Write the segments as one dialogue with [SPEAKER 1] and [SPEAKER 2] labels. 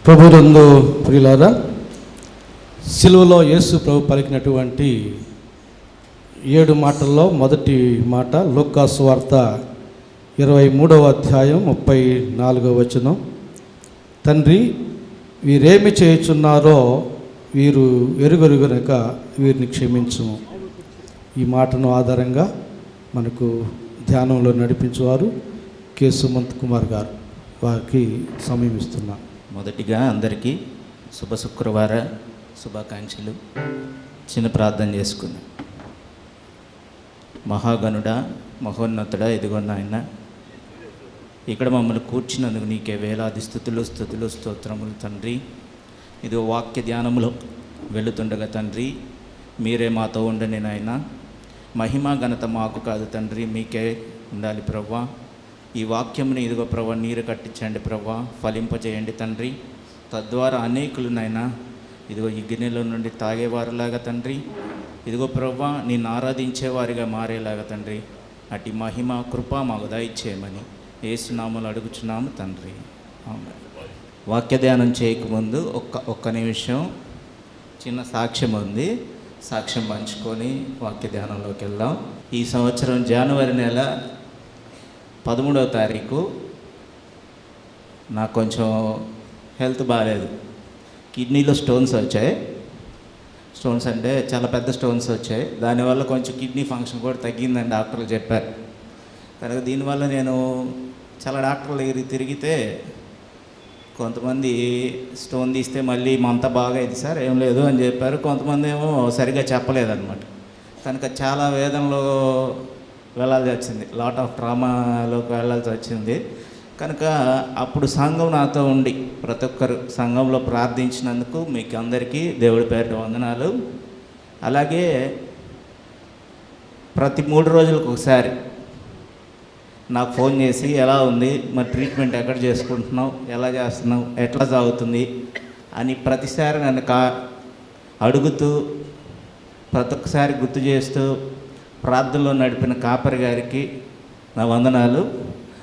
[SPEAKER 1] ప్రభునందు ప్రియులారా, సిలువలో యేసు ప్రభు పలికినటువంటి 7 మాటల్లో మొదటి మాట లూకా సువార్త 23వ అధ్యాయం 34వ వచనం. తండ్రి, వీరేమి చేయుచున్నారో వీరు ఎరుగరు గనుక వీరిని క్షమించుము. ఈ మాటను ఆధారంగా మనకు ధ్యానంలో నడిపించేవారు కె సుమంత్ కుమార్ గారు. వారికి సమయం ఇస్తున్నాను.
[SPEAKER 2] మొదటిగా అందరికీ శుభ శుక్రవార శుభాకాంక్షలు. చిన్న ప్రార్థన చేసుకుందాం. మహాగణుడా, మహోన్నతుడా, ఇదిగోన్న ఆయన ఇక్కడ మమ్మల్ని కూర్చున్నందుకు నీకే వేలాది స్థుతులు స్తోత్రములు తండ్రి. ఇది వాక్య ధ్యానంలో వెళుతుండగా తండ్రి, మీరే మాతో ఉండండి నాయన. మహిమ ఘనత మాకు కాదు తండ్రి, మీకే ఉండాలి ప్రవ్వా. ఈ వాక్యంని ఇదిగో ప్రవ్వా నీరు కట్టించండి ప్రవ్వా, ఫలింపజేయండి తండ్రి. తద్వారా అనేకులు నాయనా ఇదిగో ఈ గిన్నెలో నుండి తాగేవారిలాగా తండ్రి, ఇదిగో ప్రవ్వా నిన్ను ఆరాధించేవారిగా మారేలాగా తండ్రి, అటు మహిమ కృప మాకు దయచేయమని యేసునామములో అడుగుచున్నాము తండ్రి, ఆమేన్. వాక్య ధ్యానం చేయకముందు ఒక్క నిమిషం చిన్న సాక్ష్యం ఉంది. సాక్ష్యం పంచుకొని వాక్య ధ్యానంలోకి వెళ్దాం. ఈ సంవత్సరం జనవరి నెల 13వ తారీఖు నాకు కొంచెం హెల్త్ బాగాలేదు. కిడ్నీలో స్టోన్స్ వచ్చాయి. స్టోన్స్ అంటే చాలా పెద్ద స్టోన్స్ వచ్చాయి. దానివల్ల కొంచెం కిడ్నీ ఫంక్షన్ కూడా తగ్గిందని డాక్టర్లు చెప్పారు. కనుక దీనివల్ల నేను చాలా డాక్టర్ల దగ్గరికి తిరిగితే కొంతమంది స్టోన్ తీస్తే మళ్ళీ మంత బాగా అయింది సార్, ఏం లేదు అని చెప్పారు. కొంతమంది ఏమో సరిగ్గా చెప్పలేదన్నమాట. కనుక చాలా వేదనలో వెళ్ళాల్సి వచ్చింది, లాట్ ఆఫ్ ట్రామాలోకి వెళ్ళాల్సి వచ్చింది. కనుక అప్పుడు సంఘం నాతో ఉండి ప్రతి ఒక్కరు సంఘంలో ప్రార్థించినందుకు మీకు అందరికీ దేవుడి పేరిట వందనాలు. అలాగే ప్రతి 3 రోజులకు ఒకసారి నాకు ఫోన్ చేసి ఎలా ఉంది, మరి ట్రీట్మెంట్ ఎక్కడ చేసుకుంటున్నావు, ఎలా చేస్తున్నావు, ఎట్లా సాగుతుంది అని ప్రతిసారి నన్ను అడుగుతూ ప్రతి ఒక్కసారి గుర్తు చేస్తూ ప్రార్థనలో నడిపిన కాపరి గారికి నా వందనాలు.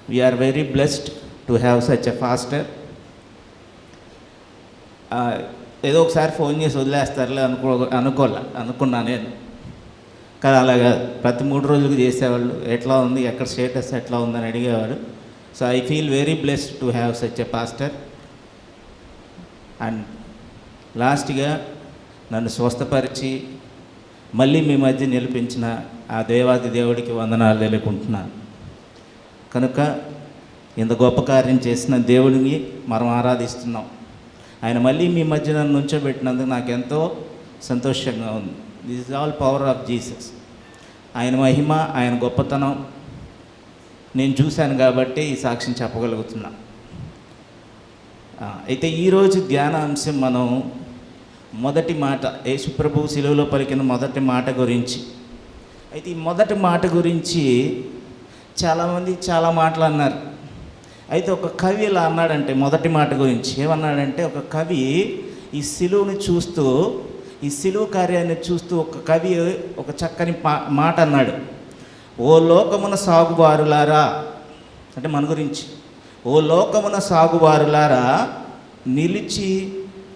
[SPEAKER 2] We're very blessed to have such a pastor. ఏదో ఒకసారి ఫోన్ చేసి వదిలేస్తారులే అనుకున్నా నేను. కానీ అలాగా ప్రతి 3 రోజులకు చేసేవాళ్ళు, ఎట్లా ఉంది, ఎక్కడ స్టేటస్ ఎట్లా ఉందని అడిగేవాడు. So I feel very blessed to have such a pastor. And లాస్ట్గా నన్ను స్వస్థపరిచి మళ్ళీ మీ మధ్య నిలిపించిన ఆ దేవాది దేవుడికి వందనాలు తెలుపుకుంటున్నాను. కనుక ఇంత గొప్ప కార్యం చేసిన దేవుడిని మనం ఆరాధిస్తున్నాం. ఆయన మళ్ళీ మీ మధ్య నన్ను ఉంచబెట్టినందుకు నాకు ఎంతో సంతోషంగా ఉంది. This is all power of Jesus. ఆయన మహిమ, ఆయన గొప్పతనం నేను చూశాను కాబట్టి ఈ సాక్ష్యం చెప్పగలుగుతున్నా. అయితే ఈరోజు ధ్యానాంశం మనం మొదటి మాట, యేసుప్రభు శిలువలో పలికిన మొదటి మాట గురించి. అయితే ఈ మొదటి మాట గురించి చాలామంది చాలా మాటలు అన్నారు. అయితే ఒక కవి ఇలా అన్నాడంటే మొదటి మాట గురించి ఏమన్నాడంటే, ఒక కవి ఈ శిలువని చూస్తూ, ఈ శిలువ కార్యాన్ని చూస్తూ ఒక కవి ఒక చక్కని మాట అన్నాడు. ఓ లోకమున సాగువారులారా, అంటే మన గురించి, ఓ లోకమున సాగువారులారా నిలిచి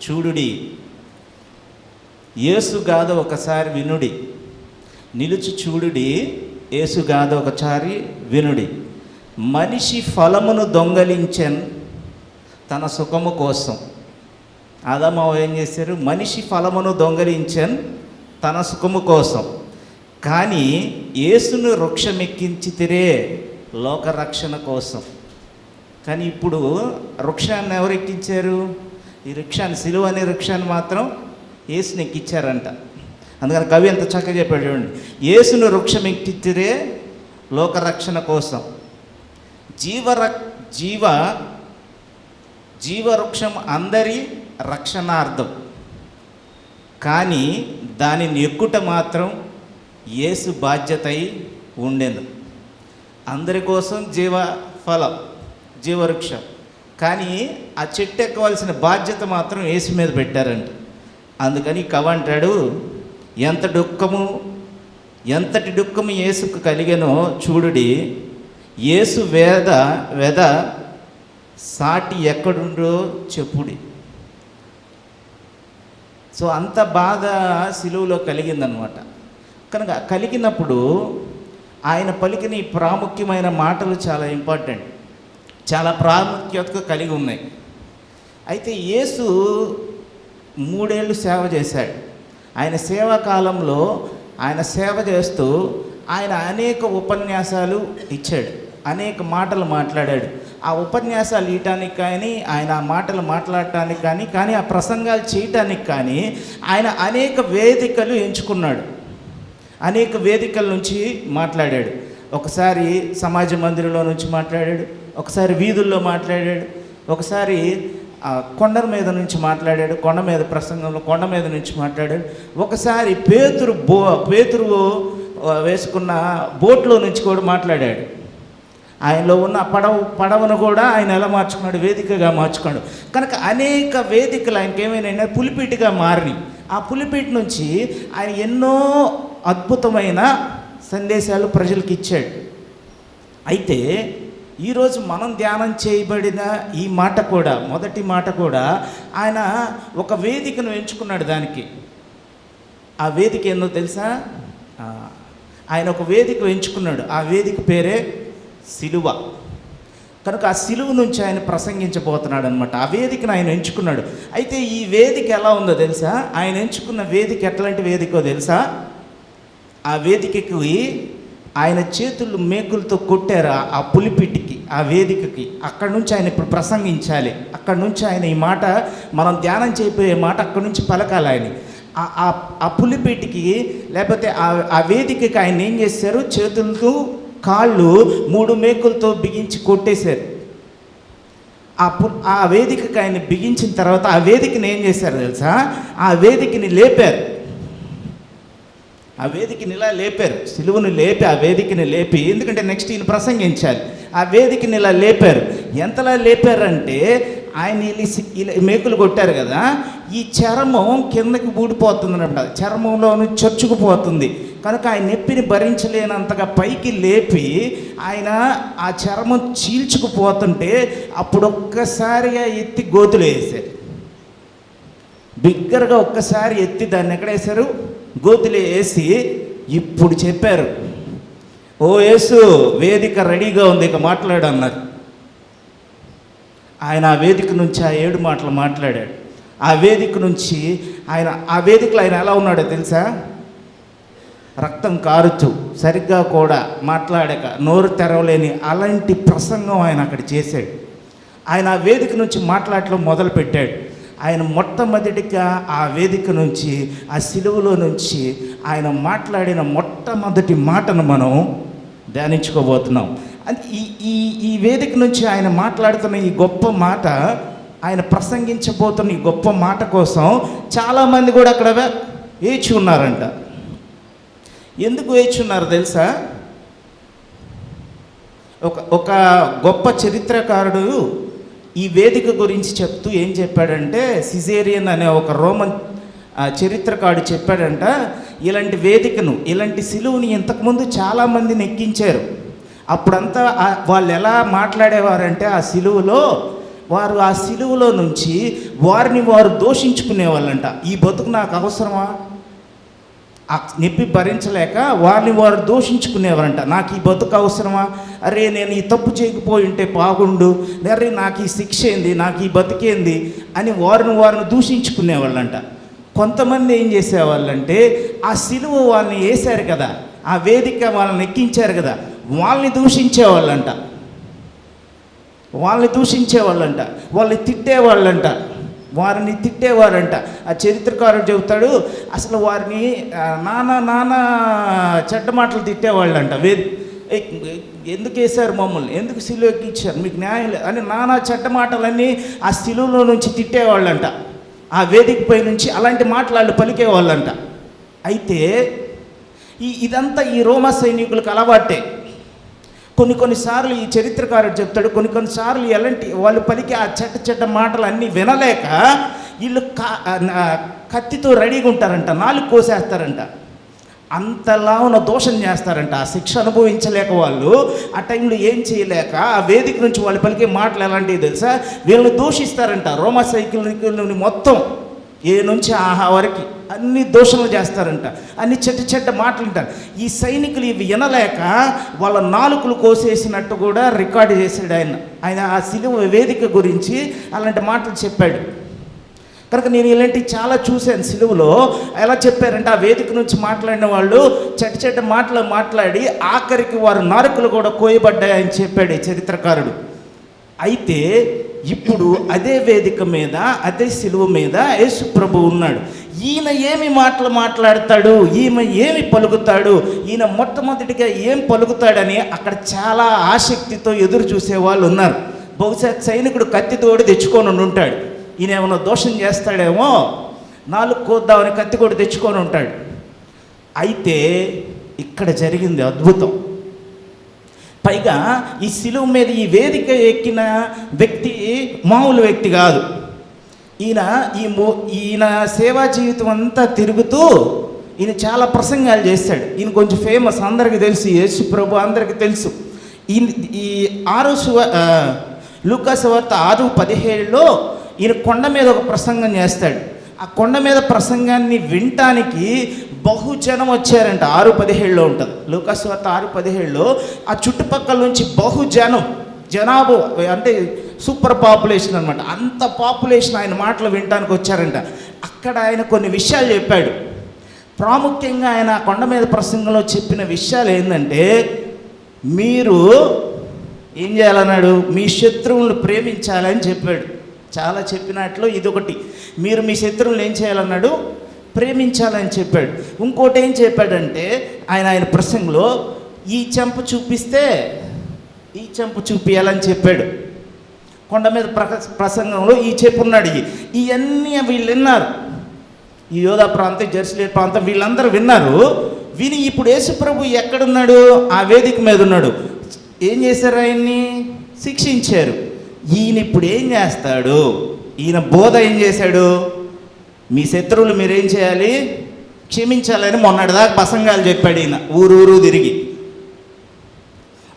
[SPEAKER 2] చూడుడి, యేసుగాథ ఒకసారి వినుడి. నిలిచి చూడుడి, యేసుగాథ ఒకసారి వినుడి. మనిషి ఫలమును దొంగలించెన్ తన సుఖము కోసం. ఆదాము ఏం చేశారు? మనిషి ఫలమును దొంగలించెన్ తన సుఖము కోసం, కానీ యేసును వృక్షమెక్కించితిరే లోకరక్షణ కోసం. కానీ ఇప్పుడు వృక్షాన్ని ఎవరు ఎక్కించారు? ఈ వృక్షాన్ని, సిలువ అనే వృక్షాన్ని మాత్రం యేసుని ఎక్కించారంట. అందుకని కవి ఎంత చక్కగా చెప్పాడు చూడండి. యేసును వృక్షం ఎక్కించిరే లోకరక్షణ కోసం. జీవవృక్షం అందరి రక్షణార్థం, కానీ దానిని ఎక్కుట మాత్రం యేసు బాధ్యత అయి ఉండేది. అందరి కోసం జీవఫలం, జీవవృక్షం, కానీ ఆ చెట్టు ఎక్కవలసిన బాధ్యత మాత్రం యేసు మీద పెట్టారంట. అందుకని కవి అంటాడు, ఎంతటి దుఃఖము యేసుకు కలిగెనో చూడుడి, యేసు వెద సాటి ఎక్కడుండో చెప్పుడి. సో అంత బాధ సిలువలో కలిగిందనమాట. కనుక కలిగినప్పుడు ఆయన పలికిన ఈ ప్రాముఖ్యమైన మాటలు చాలా ఇంపార్టెంట్, చాలా ప్రాముఖ్యత కలిగి ఉన్నాయి. అయితే యేసు 3 ఏళ్ళు సేవ చేశాడు. ఆయన సేవా కాలంలో ఆయన సేవ చేస్తూ ఆయన అనేక ఉపన్యాసాలు ఇచ్చాడు, అనేక మాటలు మాట్లాడాడు. ఆ ఉపన్యాసాలు ఇవ్వటానికి కానీ, ఆయన ఆ మాటలు మాట్లాడటానికి కానీ ఆ ప్రసంగాలు చేయటానికి కానీ ఆయన అనేక వేదికలు ఎంచుకున్నాడు. అనేక వేదికల నుంచి మాట్లాడాడు. ఒకసారి సమాజ మందిరంలో నుంచి మాట్లాడాడు, ఒకసారి వీధుల్లో మాట్లాడాడు, ఒకసారి కొండ మీద నుంచి మాట్లాడాడు, కొండ మీద ప్రసంగంలో కొండ మీద నుంచి మాట్లాడాడు, ఒకసారి పేతురు వేసుకున్న బోట్లో నుంచి కూడా మాట్లాడాడు. ఆయనలో ఉన్న పడవను కూడా ఆయన ఎలా మార్చుకున్నాడు, వేదికగా మార్చుకున్నాడు. కనుక అనేక వేదికలు ఆయనకి ఏమైనా పులిపీటిగా మారినాయి. ఆ పులిపీటి నుంచి ఆయన ఎన్నో అద్భుతమైన సందేశాలు ప్రజలకు ఇచ్చాడు. అయితే ఈరోజు మనం ధ్యానం చేయబడిన ఈ మాట కూడా, మొదటి మాట కూడా ఆయన ఒక వేదికను ఎంచుకున్నాడు. దానికి ఆ వేదిక ఏందో తెలుసా? ఆయన ఒక వేదిక ఎంచుకున్నాడు. ఆ వేదిక పేరే సిలువ. కనుక ఆ సిలువ నుంచి ఆయన ప్రసంగించబోతున్నాడు అనమాట. ఆ వేదికను ఆయన ఎంచుకున్నాడు. అయితే ఈ వేదిక ఎలా ఉందో తెలుసా? ఆయన ఎంచుకున్న వేదిక ఎట్లాంటి వేదికో తెలుసా? ఆ వేదికకి ఆయన చేతులు మేకులతో కొట్టారు ఆ పులిపిటికి, ఆ వేదికకి. అక్కడి నుంచి ఆయన ఇప్పుడు ప్రసంగించాలి. అక్కడి నుంచి ఆయన ఈ మాట, మనం ధ్యానం చేయబోయే మాట అక్కడి నుంచి పలకాలి. ఆయన ఆ పులిపీటికి లేకపోతే ఆ వేదికకి ఆయన ఏం చేశారు? చేతులతో కాళ్ళు 3 మేకులతో బిగించి కొట్టేశారు. ఆ వేదికకి ఆయన బిగించిన తర్వాత ఆ వేదికని ఏం చేశారు తెలుసా? ఆ వేదికని లేపారు. ఆ వేదికని ఇలా లేపారు, సిలువను లేపి ఆ వేదికని లేపి, ఎందుకంటే నెక్స్ట్ ఈయన ప్రసంగించాలి. ఆ వేదికని ఇలా లేపారు. ఎంతలా లేపారంటే ఆయన ఇలా మేకులు కొట్టారు కదా, ఈ చర్మం కిందకి ఊడిపోతుంది అన్నమాట, చర్మంలోని చొచ్చుకుపోతుంది. కనుక ఆయన నొప్పిని భరించలేనంతగా పైకి లేపి ఆయన ఆ చర్మం చీల్చుకుపోతుంటే అప్పుడు ఒక్కసారిగా ఎత్తి గోతులు వేశారు. బిగ్గరగా ఒక్కసారి ఎత్తి దాన్ని ఎక్కడ వేశారు? గోతులు వేసి ఇప్పుడు చెప్పారు, ఓ యేసు వేదిక రెడీగా ఉంది, ఇక మాట్లాడు అన్నారు. ఆయన ఆ వేదిక నుంచి ఆ 7 మాటలు మాట్లాడాడు. ఆ వేదిక నుంచి ఆ వేదికలో ఆయన ఎలా ఉన్నాడో తెలుసా? రక్తం కారుతూ, సరిగ్గా కూడా మాట్లాడక, నోరు తెరవలేని అలాంటి ప్రసంగం ఆయన అక్కడ చేశాడు. ఆయన ఆ వేదిక నుంచి మాట్లాడటం మొదలుపెట్టాడు. ఆయన మొట్టమొదటిగా ఆ వేదిక నుంచి, ఆ సిలువలో నుంచి ఆయన మాట్లాడిన మొట్టమొదటి మాటను మనం ధ్యానించుకోబోతున్నాం. ఈ వేదిక నుంచి ఆయన మాట్లాడుతున్న ఈ గొప్ప మాట, ఆయన ప్రసంగించబోతున్న ఈ గొప్ప మాట కోసం చాలామంది కూడా అక్కడ వేచి ఉన్నారంట. ఎందుకు వేచి ఉన్నారు తెలుసా? ఒక గొప్ప చరిత్రకారుడు ఈ వేదిక గురించి చెప్తూ ఏం చెప్పాడంటే, సిజేరియన్ అనే ఒక రోమన్ చరిత్రకారుడు చెప్పాడంట, ఇలాంటి వేదికను, ఇలాంటి సిలువుని ఇంతకుముందు చాలామందిని ఎక్కించారు. అప్పుడంతా వాళ్ళు ఎలా మాట్లాడేవారంటే, ఆ సిలువలో నుంచి వారిని వారు దూషించుకునేవాళ్ళంట. ఈ బతుకు నాకు అవసరమా? ఆ నొప్పి భరించలేక వారిని వారు దూషించుకునేవారంట. నాకు ఈ బతుకు అవసరమా? అరే నేను ఈ తప్పు చేయకపోయి ఉంటే బాగుండు, అరే నాకు ఈ శిక్ష ఏంది, నాకు ఈ బతికేంది అని వారిని దూషించుకునేవాళ్ళంట. కొంతమంది ఏం చేసేవాళ్ళంటే, ఆ సిలువ వాళ్ళని వేశారు కదా, ఆ వేదిక వాళ్ళని ఎక్కించారు కదా, వాళ్ళని దూషించేవాళ్ళంట, వాళ్ళని తిట్టేవారంట. ఆ చరిత్రకారుడు చెబుతాడు, అసలు వారిని నానా చెడ్డ మాటలు తిట్టేవాళ్ళంట. ఎందుకు వేశారు మమ్మల్ని, ఎందుకు సిలువ ఎక్కించారు, మీకు న్యాయం లేదు అని నానా చెడ్డ మాటలన్నీ ఆ సిలువలో నుంచి తిట్టేవాళ్ళంట. ఆ వేదికపై నుంచి అలాంటి మాటలు వాళ్ళు పలికేవాళ్ళంట. అయితే ఇదంతా ఈ రోమా సైనికులకు అలవాటే. కొన్నిసార్లు ఈ చరిత్రకారుడు చెప్తాడు, కొన్నిసార్లు ఎలాంటి వాళ్ళు పలికి ఆ చెడ్డ మాటలు అన్నీ వినలేక వీళ్ళు కత్తితో రెడీగా ఉంటారంట, నాలుగు కోసేస్తారంట, అంతలా ఉన్న దోషం చేస్తారంట. ఆ శిక్ష అనుభవించలేక వాళ్ళు ఆ టైంలో ఏం చేయలేక ఆ వేదిక నుంచి వాళ్ళు పలికే మాటలు ఎలాంటివి తెలుసా? వీళ్ళని దూషిస్తారంట. రోమా సైనికులని మొత్తం ఏ నుంచి ఆహా వరకు అన్ని దోషణలు చేస్తారంట, అన్ని చెడ్డ మాటలు అంటారు. ఈ సైనికులు ఇవి వినలేక వాళ్ళ నాలుకలు కోసేసినట్టు కూడా రికార్డు చేశాడు ఆయన ఆ సిలువ వేదిక గురించి అలాంటి మాటలు చెప్పాడు. కనుక నేను ఇలాంటివి చాలా చూశాను సిలువలో. ఎలా చెప్పారంటే ఆ వేదిక నుంచి మాట్లాడిన వాళ్ళు చెడ్డ మాటలు మాట్లాడి ఆఖరికి వారు నాలుకలు కూడా కోయబడ్డాయని చెప్పాడు ఈ చరిత్రకారుడు. అయితే ఇప్పుడు అదే వేదిక మీద, అదే సిలువ మీద యేసు ప్రభు ఉన్నాడు. ఈయన ఏమి మాటలు మాట్లాడతాడు, ఈమె ఏమి పలుకుతాడు, ఈయన మొట్టమొదటిగా ఏం పలుకుతాడని అక్కడ చాలా ఆసక్తితో ఎదురు చూసే వాళ్ళు ఉన్నారు. బహుశా సైనికుడు కత్తితోడు తెచ్చుకొని ఉంటాడు, ఈయన ఏమైనా దోషం చేస్తాడేమో, నాలుగు కోద్దామని కత్తి కూడా తెచ్చుకొని ఉంటాడు. అయితే ఇక్కడ జరిగింది అద్భుతం. పైగా ఈ శిలువ మీద ఈ వేదిక ఎక్కిన వ్యక్తి మామూలు వ్యక్తి కాదు. ఈయన సేవా జీవితం అంతా తిరుగుతూ ఈయన చాలా ప్రసంగాలు చేశాడు. ఈయన కొంచెం ఫేమస్, అందరికీ తెలుసు, యేసు ప్రభు అందరికీ తెలుసు. ఈ లూకా సువార్త 6:17లో ఈయన కొండ మీద ఒక ప్రసంగం చేస్తాడు. ఆ కొండ మీద ప్రసంగాన్ని వినటానికి బహుజనం వచ్చారంట. 6:17లో ఉంటుంది, లూకా సువార్త 6:17లో. ఆ చుట్టుపక్కల నుంచి జనాభా అంటే సూపర్ పాపులేషన్ అనమాట, అంత పాపులేషన్ ఆయన మాటలు వినటానికి వచ్చారంట. అక్కడ ఆయన కొన్ని విషయాలు చెప్పాడు. ప్రాముఖ్యంగా ఆయన ఆ కొండ మీద ప్రసంగంలో చెప్పిన విషయాలు ఏంటంటే, మీరు ఏం చేయాలన్నాడు, మీ శత్రువులను ప్రేమించాలని చెప్పాడు. చాలా చెప్పినట్లు ఇదొకటి. మీరు మీ శత్రువులను ఏం చేయాలన్నాడు, ప్రేమించాలని చెప్పాడు. ఇంకోటి ఏం చెప్పాడంటే ఆయన ప్రసంగంలో ఈ చెంప చూపిస్తే ఈ చెంప చూపించాలని చెప్పాడు. కొండ మీద ప్రసంగంలో ఈ చెప్పున్నాడు. ఇవన్నీ వీళ్ళు విన్నారు, ఈ యోధా ప్రాంతం, జెరూసలేం ప్రాంతం వీళ్ళందరూ విన్నారు. విని ఇప్పుడు యేసుప్రభు ఎక్కడున్నాడు, ఆ వేదిక మీద ఉన్నాడు. ఏం చేశారు, ఆయన్ని శిక్షించారు. ఈయన ఇప్పుడు ఏం చేస్తాడు, ఈయన బోధ ఏం చేశాడు, మీ శత్రువులు మీరేం చేయాలి, క్షమించాలని మొన్నటిదాకా ప్రసంగాలు చెప్పాడు ఈయన ఊరూరు తిరిగి.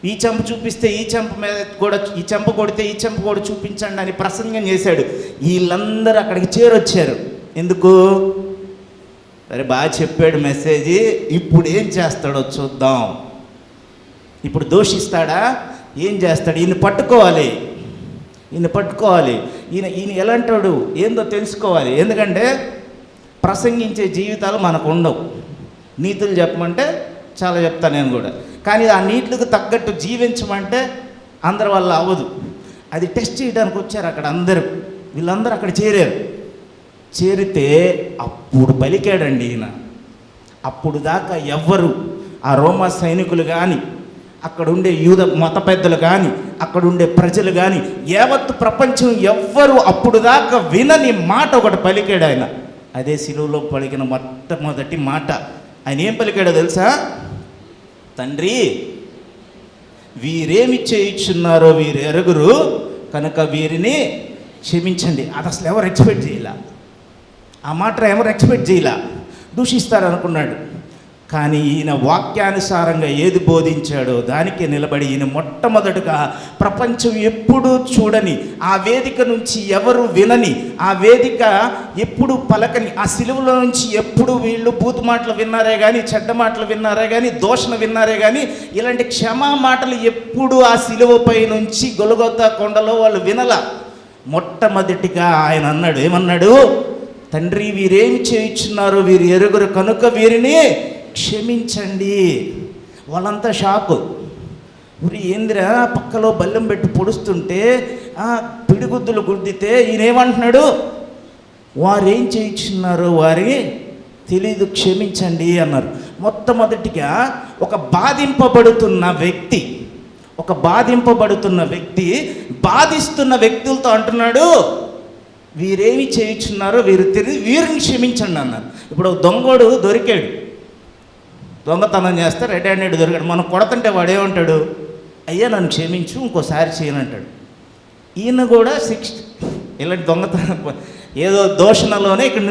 [SPEAKER 2] ఈ చెంప చూపిస్తే ఈ చెంప మీద కూడా, ఈ చెంప కొడితే ఈ చెంప కూడా చూపించండి అని ప్రసంగం చేశాడు. వీళ్ళందరూ అక్కడికి చేరొచ్చారు. ఎందుకు, సరే బాగా చెప్పాడు మెసేజ్, ఇప్పుడు ఏం చేస్తాడో చూద్దాం. ఇప్పుడు దోషిస్తాడా, ఏం చేస్తాడు, ఈయన పట్టుకోవాలి. ఈయన ఎలాంటాడు ఏందో తెలుసుకోవాలి. ఎందుకంటే ప్రసంగించే జీవితాలు మనకు ఉండవు. నీతులు చెప్పమంటే చాలా చెప్తాను నేను కూడా, కానీ ఆ నీతులకు తగ్గట్టు జీవించమంటే అందరి వల్ల అవ్వదు. అది టెస్ట్ చేయడానికి వచ్చారు అక్కడ వీళ్ళందరూ అక్కడ చేరితే అప్పుడు పలికాడండి ఈయన. అప్పుడు దాకా ఎవ్వరు, ఆ రోమా సైనికులు కానీ, అక్కడుండే యూద మత పెద్దలు కానీ, అక్కడుండే ప్రజలు కానీ, యావత్తు ప్రపంచం ఎవ్వరు అప్పుడు దాకా వినని మాట ఒకటి పలికాడు ఆయన. అదే శిలువలో పలికిన మొట్టమొదటి మాట. ఆయన ఏం పలికాడో తెలుసా, తండ్రి వీరేమి చేయుచున్నారో వీరు ఎరుగురు కనుక వీరిని క్షమించండి. అది అసలు ఎవరు ఎక్స్పెక్ట్ చేయాల, ఆ మాట ఎవరు ఎక్స్పెక్ట్ చేయాల, దూషిస్తారనుకున్నాడు. కానీ ఈయన వాక్యానుసారంగా ఏది బోధించాడో దానికి నిలబడి ఈయన మొట్టమొదటిగా ప్రపంచం ఎప్పుడూ చూడని, ఆ వేదిక నుంచి ఎవరు వినని, ఆ వేదిక ఎప్పుడు పలకని, ఆ సిలువలో నుంచి ఎప్పుడు వీళ్ళు బూతు మాటలు విన్నారే కానీ, చెడ్డ మాటలు విన్నారే కానీ, దోషణ విన్నారే కానీ, ఇలాంటి క్షమా మాటలు ఎప్పుడు ఆ సిలువపై నుంచి గొలగొతా కొండలో వాళ్ళు వినల. మొట్టమొదటిగా ఆయన అన్నాడు, ఏమన్నాడు, తండ్రి వీరేమి చేయుచున్నారు వీరు ఎరుగురు కనుక వీరిని క్షమించండి. వాళ్ళంతా షాకు. ఊరి ఏందిరా, పక్కలో బల్లెం పెట్టి పొడుస్తుంటే పిడిగుద్దులు గుద్దితే ఈయనేమంటున్నాడు, వారేం చేయించున్నారో వారి తెలీదు, క్షమించండి అన్నారు. మొట్టమొదటిగా ఒక బాధింపబడుతున్న వ్యక్తి బాధిస్తున్న వ్యక్తులతో అంటున్నాడు, వీరేమి చేయించున్నారో వీరు తెలియదు, వీరిని క్షమించండి అన్నారు. ఇప్పుడు దొంగోడు దొరికాడు, దొంగతనం చేస్తే రెడ్ హ్యాండెడ్ దొరికాడు. మనం కొడతంటే వాడేమంటాడు, అయ్యా నన్ను క్షమించు, ఇంకోసారి చేయనంటాడు. ఈయన కూడా ఇలాంటి దొంగతనం ఏదో దోషణలోనే ఇక్కడ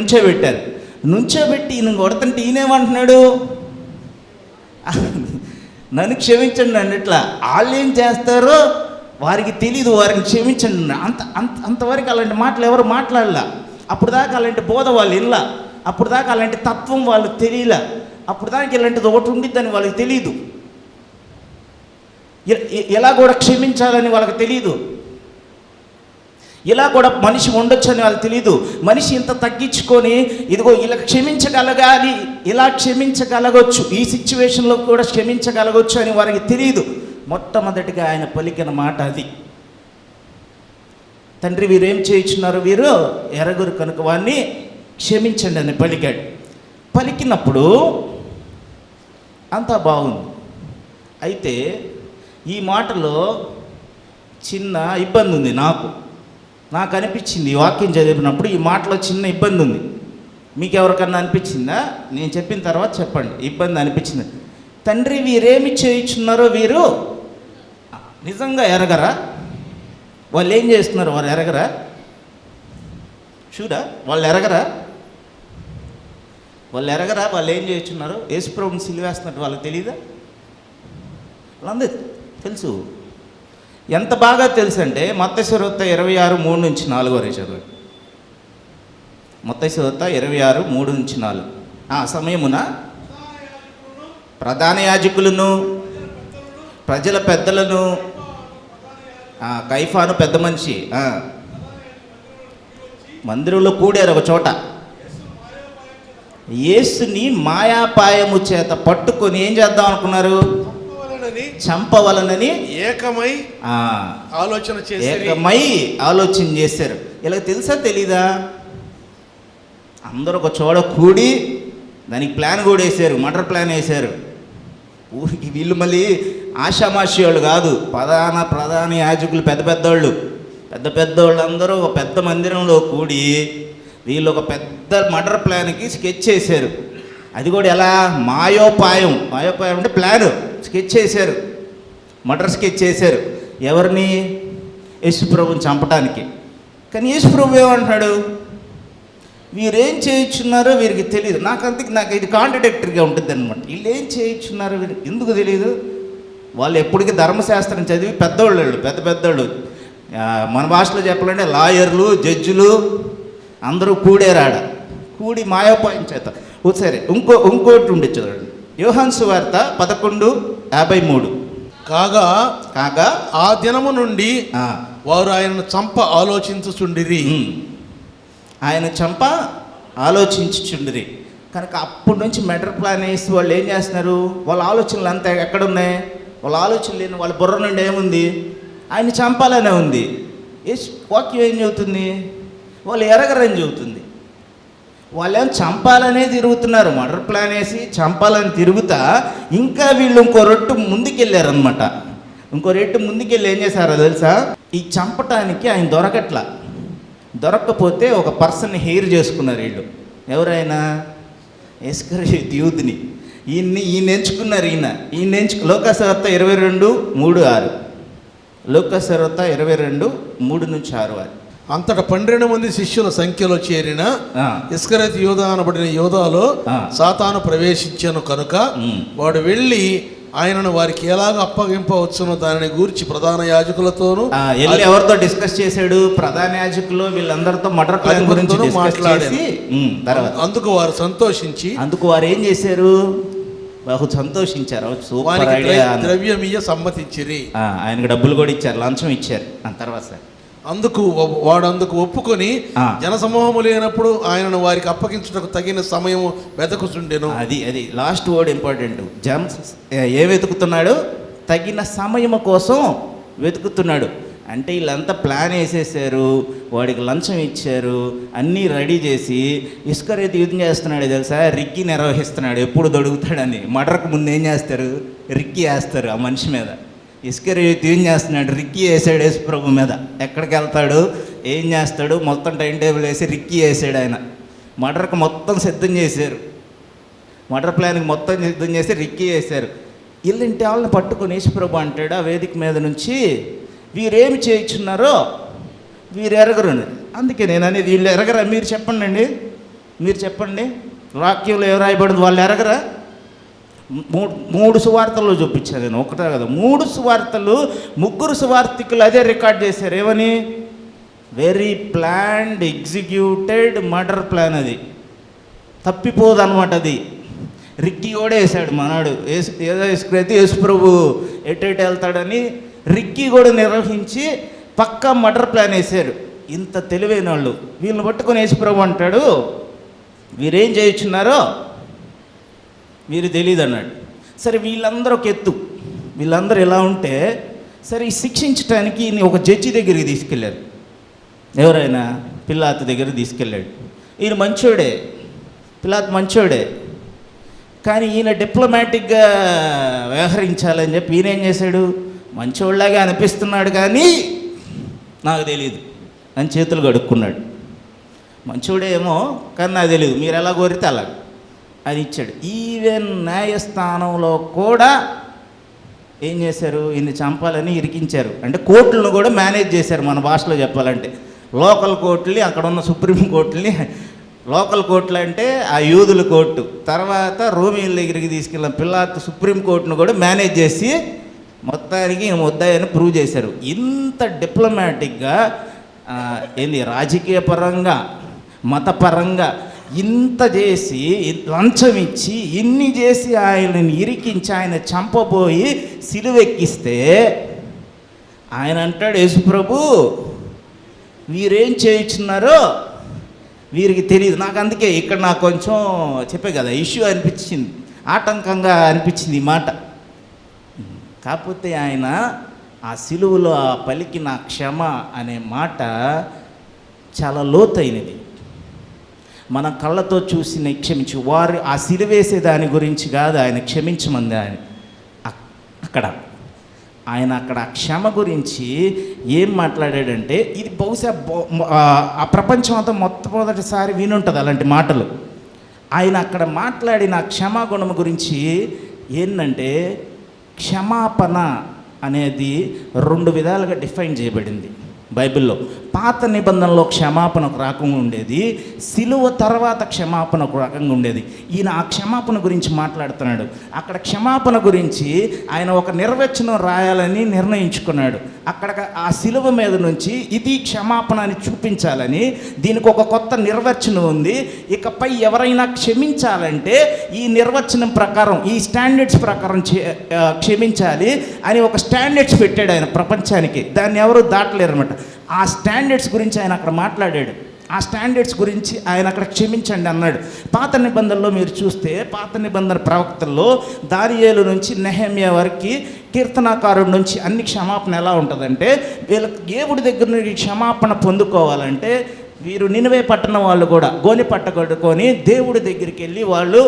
[SPEAKER 2] నుంచోబెట్టి ఈయన కొడతంటే ఈయనేమంటున్నాడు, నన్ను క్షమించండి అన్నట్లా. వాళ్ళు ఏం చేస్తారో వారికి తెలీదు, వారిని క్షమించండి. అంతవరకు అలాంటి మాటలు ఎవరు మాట్లాడలా. అప్పుడు దాకా అలాంటి బోధ వాళ్ళు ఇల్లా, అప్పుడు దాకా అలాంటి తత్వం వాళ్ళకి తెలియలే, అప్పుడు దాకా ఇలాంటిది ఒకటి ఉండిద్దని వాళ్ళకి తెలియదు, ఎలా కూడా క్షమించాలని వాళ్ళకి తెలియదు, ఇలా కూడా మనిషి ఉండొచ్చు అని వాళ్ళకి తెలియదు. మనిషి ఇంత తగ్గించుకొని ఇదిగో ఇలా క్షమించగలగాలి, ఇలా క్షమించగలగొచ్చు, ఈ సిచ్యువేషన్లో కూడా క్షమించగలగొచ్చు అని వారికి తెలియదు. మొట్టమొదటిగా ఆయన పలికిన మాట అది, తండ్రి వీరేం చేయించున్నారు, వీరు ఎరగురు కనుక వారిని క్షమించండి అని పలికాడు. పలికినప్పుడు అంతా బాగుంది. అయితే ఈ మాటలో చిన్న ఇబ్బంది ఉంది. నాకు అనిపించింది ఈ వాక్యం చదివినప్పుడు ఈ మాటలో చిన్న ఇబ్బంది ఉంది. మీకు ఎవరికన్నా అనిపించిందా? నేను చెప్పిన తర్వాత చెప్పండి. ఇబ్బంది అనిపించింది. తండ్రి వీరేమి చేయించున్నారో వీరు నిజంగా ఎరగరా? వాళ్ళు ఏం చేస్తున్నారు వారు ఎరగరా? చూడా వాళ్ళు ఎరగరా? వాళ్ళు ఏం చేయించున్నారు? యేసుప్రభుని సిలువేస్తున్నట్టు వాళ్ళకి తెలియదా? వాళ్ళందరూ తెలుసు. ఎంత బాగా తెలుసు అంటే మత్తయి సువార్త 26:3-4 చదువు. మత్తయి సువార్త 26:3-4. ఆ సమయమున ప్రధాన యాజకులను ప్రజల పెద్దలను కైఫాను పెద్ద మనిషి మందిరంలో కూడారు ఒక చోట. యేసుని మాయాపాయము చేత పట్టుకొని ఏం చేద్దాం అనుకున్నారు? చంపవలనని ఏకమై ఆలోచన చేశారు. ఇలా తెలుసా తెలీదా? అందరూ ఒక చోట కూడి దానికి ప్లాన్ కూడా వేశారు, మర్డర్ ప్లాన్ వేశారు. ఊరికి వీళ్ళు మళ్ళీ ఆషామాషి వాళ్ళు కాదు, ప్రధాన యాజకులు పెద్దోళ్ళు అందరూ ఒక పెద్ద మందిరంలో కూడి వీళ్ళు ఒక పెద్ద మర్డర్ ప్లాన్కి స్కెచ్ చేశారు. అది కూడా ఎలా? మాయోపాయం అంటే ప్లాన్ స్కెచ్ చేశారు, మర్డర్ స్కెచ్ చేశారు. ఎవరిని? యేసుప్రభుని చంపడానికి. కానీ యేసుప్రభు ఏమంటున్నాడు? వీరేం చేయించున్నారో వీరికి తెలియదు. నాకు ఇది కాంట్రడిక్టరీగా ఉంటుంది అనమాట. వీళ్ళు ఏం చేయించున్నారో వీరికి ఎందుకు తెలియదు? వాళ్ళు ఎప్పటికీ ధర్మశాస్త్రం చదివి పెద్దోళ్ళు, మన భాషలో చెప్పాలంటే లాయర్లు, జడ్జిలు అందరూ కూడేరాడ. కూడి మాయోపాయం చేత సరే. ఇంకోటి ఉండి చూడండి, యోహాను సువార్త 11:53. కాగా
[SPEAKER 3] ఆ దినము నుండి వారు ఆయనను చంప ఆలోచించుచుండిరి. కనుక అప్పటి నుంచి మర్డర్ ప్లాన్ వేసి వాళ్ళు ఏం చేస్తున్నారు? వాళ్ళ ఆలోచనలు అంతా ఎక్కడున్నాయి? వాళ్ళ ఆలోచనలు లేని వాళ్ళ బుర్ర నుండి ఏముంది? ఆయన చంపాలనే ఉంది. వాక్యం ఏం చెబుతుంది? వాళ్ళు ఎరగరని చెబుతుంది. వాళ్ళేం చంపాలనే తిరుగుతున్నారు, మర్డర్ ప్లాన్ వేసి చంపాలని తిరుగుతా ఇంకా వీళ్ళు ఇంకో రెట్టు ముందుకెళ్ళారనమాట. ఇంకో రెట్టు ముందుకెళ్ళి ఏం చేశారో తెలుసా? ఈ చంపటానికి ఆయన దొరక్కపోతే ఒక పర్సన్ని హెయిర్ చేసుకున్నారు వీళ్ళు. ఎవరైనా? ఇస్కరియోతు యూదుని. ఈయన ఎంచుకున్నారు. లూకాసు వార్త 22:3-6. లూకాసు వార్త 22:3-6. అంతటా 12 మంది శిష్యుల సంఖ్యలో చేరిన ఇస్కరియోతు యూదా అనబడిన యూదాలో సాతాను ప్రవేశించాను కనుక వాడు వెళ్ళి ఆయనను వారికి ఎలాగ అప్పగింపవచ్చునో దానిని గూర్చి ప్రధాన యాజకులతోనూ
[SPEAKER 2] ఎవరితో డిస్కస్ చేశాడు? ప్రధాన యాజకులు వీళ్ళందరితో మర్డర్ ప్లాన్ గురించి మాట్లాడారు.
[SPEAKER 3] అందుకు వారు సంతోషించి
[SPEAKER 2] వారు ఏం చేశారు? బహు సంతోషించారు.
[SPEAKER 3] ద్రవ్యమీయ సమ్మతించిరి.
[SPEAKER 2] ఆయనకు డబ్బులు కూడా ఇచ్చారు, లంచం ఇచ్చారు. తర్వాత
[SPEAKER 3] అందుకు ఒప్పుకొని జనసమూహము లేనప్పుడు ఆయనను వారికి అప్పగించుటకు తగిన సమయం వెతుకుతుండెను.
[SPEAKER 2] అది లాస్ట్ వర్డ్ ఇంపార్టెంట్. ఏ వెతుకుతున్నాడు? తగిన సమయం కోసం వెతుకుతున్నాడు. అంటే వీళ్ళంతా ప్లాన్ వేసేసారు, వాడికి లంచం ఇచ్చారు, అన్నీ రెడీ చేసి ఇస్కరియోతు యుద్ధం చేస్తున్నాడు తెలుసా? రిక్కి నిర్వహిస్తున్నాడు. ఎప్పుడు దొడుగుతాడని. మర్డర్కు ముందు ఏం చేస్తారు? రిక్కి వేస్తారు ఆ మనిషి మీద. ఇస్కరియోతు ఏం చేస్తున్నాడు? రిక్కి వేసాడు యేసుప్రభు మీద. ఎక్కడికి వెళ్తాడు, ఏం చేస్తాడు, మొత్తం టైం టేబుల్ వేసి రిక్కి వేసాడు ఆయన. మర్డర్కి మొత్తం సిద్ధం చేశారు, మర్డర్ ప్లాన్కి మొత్తం సిద్ధం చేసి రిక్కి వేశారు. వీళ్ళంటి వాళ్ళని పట్టుకొని యేసుప్రభు అంటాడు ఆ వేదిక మీద నుంచి, వీరేమి చేయించున్నారో వీరు ఎరగరు. అందుకే నేను అనేది వీళ్ళు ఎరగరా? మీరు చెప్పండి వాక్యంలో ఎవరు రాయబడింది? వాళ్ళు ఎరగరా? 3 సువార్తల్లో చూపించాను నేను, ఒకటే కదా. 3 సువార్తలు 3 సువార్తికులు అదే రికార్డ్ చేశారు. ఏమని?
[SPEAKER 3] Very planned executed murder plan. అది తప్పిపోదు అనమాట. అది రిక్కీ కూడా వేశాడు మనాడు. ఏదో వేసుకురైతే యేసు ప్రభు ఎటు వెళ్తాడని రిక్కీ కూడా నిర్వహించి పక్కా మర్డర్ ప్లాన్ వేశారు. ఇంత తెలివైన వాళ్ళు వీళ్ళని పట్టుకొని యేసు ప్రభు అంటాడు, వీరేం చేయించున్నారో మీరు తెలియదు అన్నాడు. సరే వీళ్ళందరూ ఒక ఎత్తు, వీళ్ళందరూ ఎలా ఉంటే సరే ఈ శిక్షించడానికి ఒక జడ్జి దగ్గరికి తీసుకెళ్ళారు. ఎవరైనా పిలాతు దగ్గరికి తీసుకెళ్ళాడు. ఈయన మంచోడే, పిలాతు మంచోడే, కానీ ఈయన డిప్లొమాటిక్గా వ్యవహరించాలని చెప్పి ఈయన ఏం చేశాడు, మంచోళ్ళలాగా అనిపిస్తున్నాడు కానీ నాకు తెలియదు అని చేతులు కడుక్కున్నాడు. మంచోడేమో కానీ నాకు తెలియదు, మీరు ఎలా కోరితే అలాగ అని ఇచ్చాడు. ఈవెన్ న్యాయస్థానంలో కూడా ఏం చేశారు, ఈయన్ని చంపాలని ఇరికించారు. అంటే కోర్టులను కూడా మేనేజ్ చేశారు. మన భాషలో చెప్పాలంటే లోకల్ కోర్టుని, అక్కడ ఉన్న సుప్రీం కోర్టుని, లోకల్ కోర్టులు అంటే ఆ యూదుల కోర్టు, తర్వాత రోమిల దగ్గరికి తీసుకెళ్ళిన పిలాతు సుప్రీం కోర్టును కూడా మేనేజ్ చేసి మొత్తానికి ఈయన ముద్దాయని ప్రూవ్ చేశారు. ఇంత డిప్లొమాటిక్గా ఏంది రాజకీయ పరంగా మతపరంగా ఇంత చేసి లంచం ఇచ్చి ఇన్ని చేసి ఆయనని ఇరికించి ఆయన చంపబోయి సిలువెక్కిస్తే ఆయన అంటాడు, యేసు ప్రభు వీరేం చేయించున్నారో వీరికి తెలియదు. నాకు అందుకే ఇక్కడ నాకు కొంచెం చెప్పే కదా ఇష్యూ అనిపించింది, ఆటంకంగా అనిపించింది ఈ మాట. కాకపోతే ఆయన ఆ సిలువలో ఆ పలికిన క్షమ అనే మాట చాలా లోతైనది. మన కళ్ళతో చూసిన క్షమించు వారు ఆ సిలువేసే దాని గురించి కాదు ఆయన క్షమించమంది. ఆయన అక్కడ ఆ క్షమ గురించి ఏం మాట్లాడాడంటే, ఇది బహుశా ఆ ప్రపంచం అంతా మొట్టమొదటిసారి వినుంటుంది అలాంటి మాటలు. ఆయన అక్కడ మాట్లాడిన క్షమాగుణం గురించి ఏంటంటే, క్షమాపణ అనేది 2 విధాలుగా డిఫైన్ చేయబడింది బైబిల్లో. పాత నిబంధనలో క్షమాపణ ఒక రకంగా ఉండేది, సిలువ తర్వాత క్షమాపణ ఒక రకంగా ఉండేది. ఈయన ఆ క్షమాపణ గురించి మాట్లాడుతున్నాడు. అక్కడ క్షమాపణ గురించి ఆయన ఒక నిర్వచనం రాయాలని నిర్ణయించుకున్నాడు. అక్కడ ఆ సిలువ మీద నుంచి ఇది క్షమాపణ అని చూపించాలని దీనికి ఒక కొత్త నిర్వచనం ఉంది. ఇకపై ఎవరైనా క్షమించాలంటే ఈ నిర్వచనం ప్రకారం, ఈ స్టాండర్డ్స్ ప్రకారం క్షమించాలి అని ఒక స్టాండర్డ్స్ పెట్టాడు ఆయన ప్రపంచానికి. దాన్ని ఎవరు దాటలేరు అనమాట. ఆ స్టాండర్డ్స్ గురించి ఆయన అక్కడ మాట్లాడాడు. ఆ స్టాండర్డ్స్ గురించి ఆయన అక్కడ క్షమించండి అన్నాడు. పాత నిబంధనలో మీరు చూస్తే, పాత నిబంధన ప్రవక్తల్లో దానియేలు నుంచి నెహెమ్యా వరకు, కీర్తనాకారుడి నుంచి అన్ని క్షమాపణ ఎలా ఉంటుందంటే, వీళ్ళకి దేవుడి దగ్గర నుండి క్షమాపణ పొందుకోవాలంటే వీరు నినివే పట్టణం వాళ్ళు కూడా గోనె పట్టగొట్టుకొని దేవుడి దగ్గరికి వెళ్ళి వాళ్ళు